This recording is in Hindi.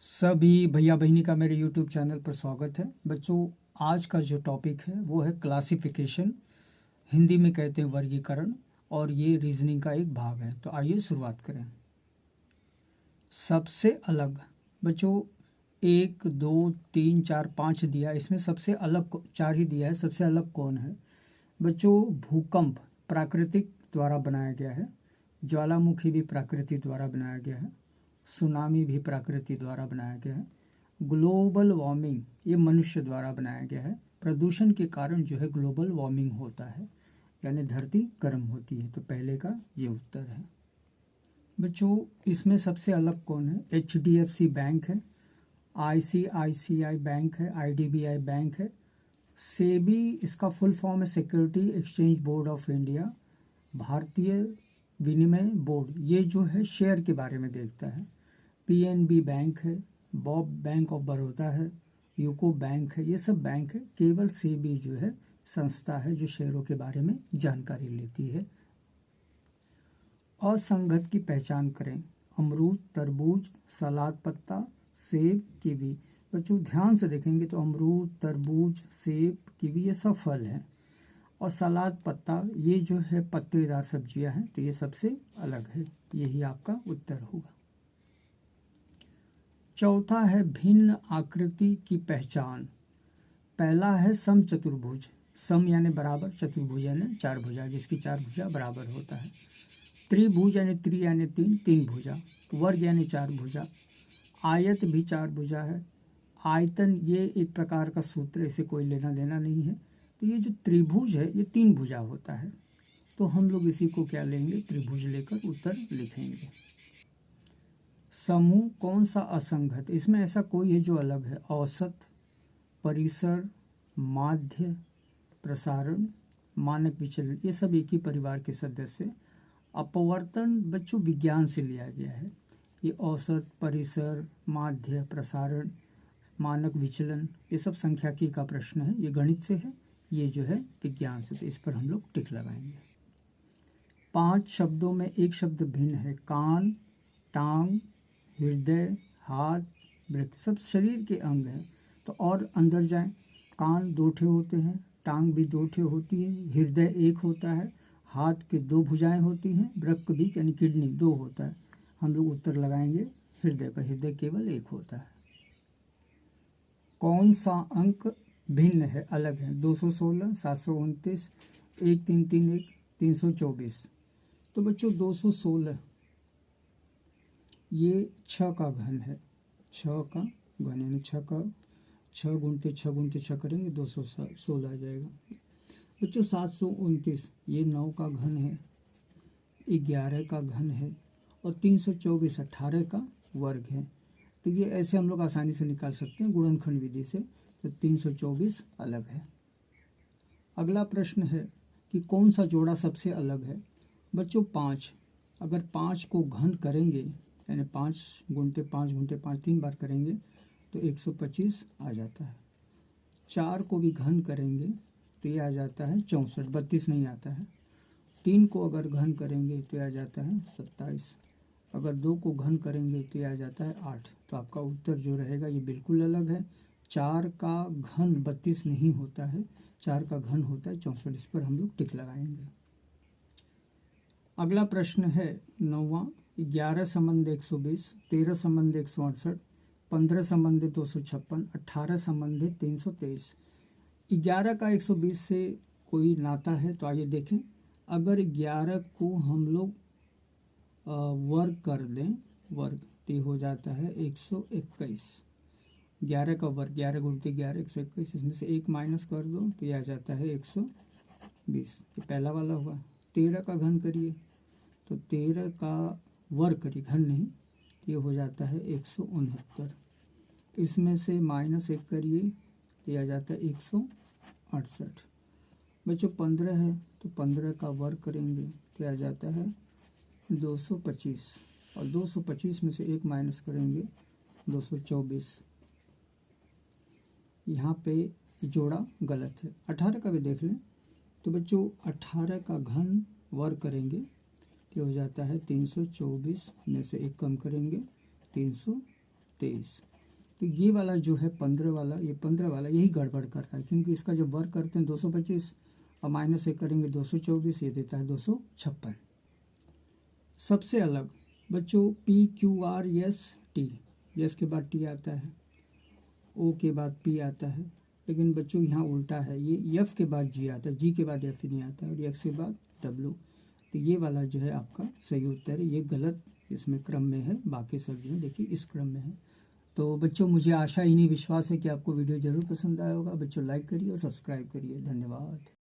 सभी भैया बहनी का मेरे YouTube चैनल पर स्वागत है। बच्चों, आज का जो टॉपिक है वो है क्लासिफिकेशन, हिंदी में कहते हैं वर्गीकरण, और ये रीजनिंग का एक भाग है। तो आइए शुरुआत करें। सबसे अलग, बच्चों 1 2 3 4 5 दिया, इसमें सबसे अलग 4 ही दिया है। सबसे अलग कौन है बच्चों? भूकंप प्राकृतिक द्वारा बनाया गया है, ज्वालामुखी भी प्राकृतिक द्वारा बनाया गया है, सुनामी भी प्रकृति द्वारा बनाया गया है, ग्लोबल वार्मिंग ये मनुष्य द्वारा बनाया गया है। प्रदूषण के कारण जो है ग्लोबल वार्मिंग होता है, यानी धरती गर्म होती है। तो पहले का ये उत्तर है। बच्चों, इसमें सबसे अलग कौन है? HDFC बैंक है, ICICI बैंक है, IDBI बैंक है, सेबी इसका फुल फॉर्म है security exchange board of India, भारतीय विनिमय बोर्ड ये जो है शेयर के बारे में देखता है, PNB बैंक है, बॉब बैंक ऑफ बड़ौदा है, यूको बैंक है। ये सब बैंक है। केवल सेबी जो है संस्था है जो शेयरों के बारे में जानकारी लेती है। असंगत की पहचान करें। अमरूद, तरबूज, सलाद पत्ता, सेब, कीवी। बच्चों ध्यान से देखेंगे तो अमरूद, तरबूज, सेब, कीवी ये सब फल हैं, और सलाद पत्ता ये जो है पत्तेदार सब्जियां हैं। तो ये सबसे अलग है। यही आपका उत्तर होगा। चौथा है भिन्न आकृति की पहचान। पहला है सम चतुर्भुज। सम यानी बराबर, चतुर्भुज यानी चार भुजा, जिसकी चार भुजा बराबर होता है। त्रिभुज यानी त्रि यानी तीन, तीन भुजा। वर्ग यानी चार भुजा। आयत भी चार भुजा है। आयतन ये एक प्रकार का सूत्र, इसे कोई लेना देना नहीं है। तो ये जो त्रिभुज है ये तीन भुजा होता है। तो हम लोग इसी को क्या लेंगे? त्रिभुज लेकर उत्तर लिखेंगे। समूह कौन सा असंगत? इसमें ऐसा कोई है जो अलग है? औसत, परिसर, माध्य, प्रसारण, मानक विचलन ये सब एक ही परिवार के सदस्य। अपवर्तन बच्चों विज्ञान से लिया गया है। ये औसत, परिसर, माध्य, प्रसारण, मानक विचलन ये सब सांख्यिकी का प्रश्न है। ये गणित से है, ये जो है विज्ञान से। तो इस पर हम लोग टिक लगाएंगे। 5 शब्दों में एक शब्द भिन्न है। कान, टांग, हृदय, हाथ, वृक्क सब शरीर के अंग हैं। तो और अंदर जाएं, कान 2 ठे होते हैं, टांग भी 2 ठे होती है, हृदय 1 होता है, हाथ के 2 भुजाएं होती हैं, वृक्क भी यानी किडनी 2 होता है। हम लोग उत्तर लगाएंगे हृदय का। हृदय केवल 1 होता है। कौन सा अंक भिन्न है, अलग है? 216, 729, 1331, 324। तो बच्चों 216 ये 6 का घन है। 6 का घन यानी 6 का 6 गुणते 6 गुणते 6 करेंगे 216 आ जाएगा। बच्चों 729 ये 9 का घन है, 11 का घन है, और 324 18 का वर्ग है। तो ये ऐसे हम लोग आसानी से निकाल सकते हैं गुणनखंड विधि से। तो 324 अलग है। अगला प्रश्न है कि कौन सा जोड़ा सबसे अलग है? बच्चों 5। अगर 5 को घन करेंगे यानी 5 गुणते 5 गुणते 5 3 बार करेंगे तो 125 आ जाता है। 4 को भी घन करेंगे तो ये आ जाता है 64, 32 नहीं आता है। 3 को अगर घन करेंगे तो ये आ जाता है 27। अगर 2 को घन करेंगे तो ये आ जाता है 8। तो आपका उत्तर जो रहेगा ये बिल्कुल अलग है। 4 का घन 32 नहीं होता है, 4 का घन होता है 64। इस पर हम लोग टिक लगाएंगे। अगला प्रश्न है 9वां। 11 संबंध 120, 13 संबंध 168, 15 संबंधित 256, 18 संबंधित 323। 11 का 120 से कोई नाता है? तो आइए देखें। अगर 11 को हम लोग वर्ग कर दें, वर्ग तो हो जाता है 121। 11 का वर्ग 11 गुणते 11 121, इसमें से 1 माइनस कर दो तो यह आ जाता है 120। ये पहला वाला हुआ। 13 का घन करिए तो 13 का वर्ग करिए, घन नहीं, ये हो जाता है 169। इसमें से -1 करिए तो यह आ जाता है 168। बच्चों 15 है तो 15 का वर्ग करेंगे तो आ जाता है 225, और 225 में से 1 माइनस करेंगे 224। यहाँ पे जोड़ा गलत है। 18 का भी देख लें तो बच्चों 18 का घन वर्ग करेंगे तो हो जाता है 324, में से 1 कम करेंगे 323। 23। तो ये वाला जो है 15 वाला, ये 15 वाला यही गड़बड़ कर रहा है, क्योंकि इसका जब वर्क करते हैं 225 और -1 करेंगे 224, ये देता है 256। सबसे अलग बच्चों PQRST, यस के बाद टी आता है, ओ के बाद पी आता है, लेकिन बच्चों यहाँ उल्टा है, ये एफ के बाद जी आता है, जी के बाद एफ नहीं आता है, और एक्स के बाद डब्ल्यू। तो ये वाला जो है आपका सही उत्तर है, ये गलत इसमें क्रम में है, बाकी सब जो है देखिए इस क्रम में है। तो बच्चों मुझे आशा ही नहीं विश्वास है कि आपको वीडियो ज़रूर पसंद आया होगा। बच्चों लाइक करिए और सब्सक्राइब करिए। धन्यवाद।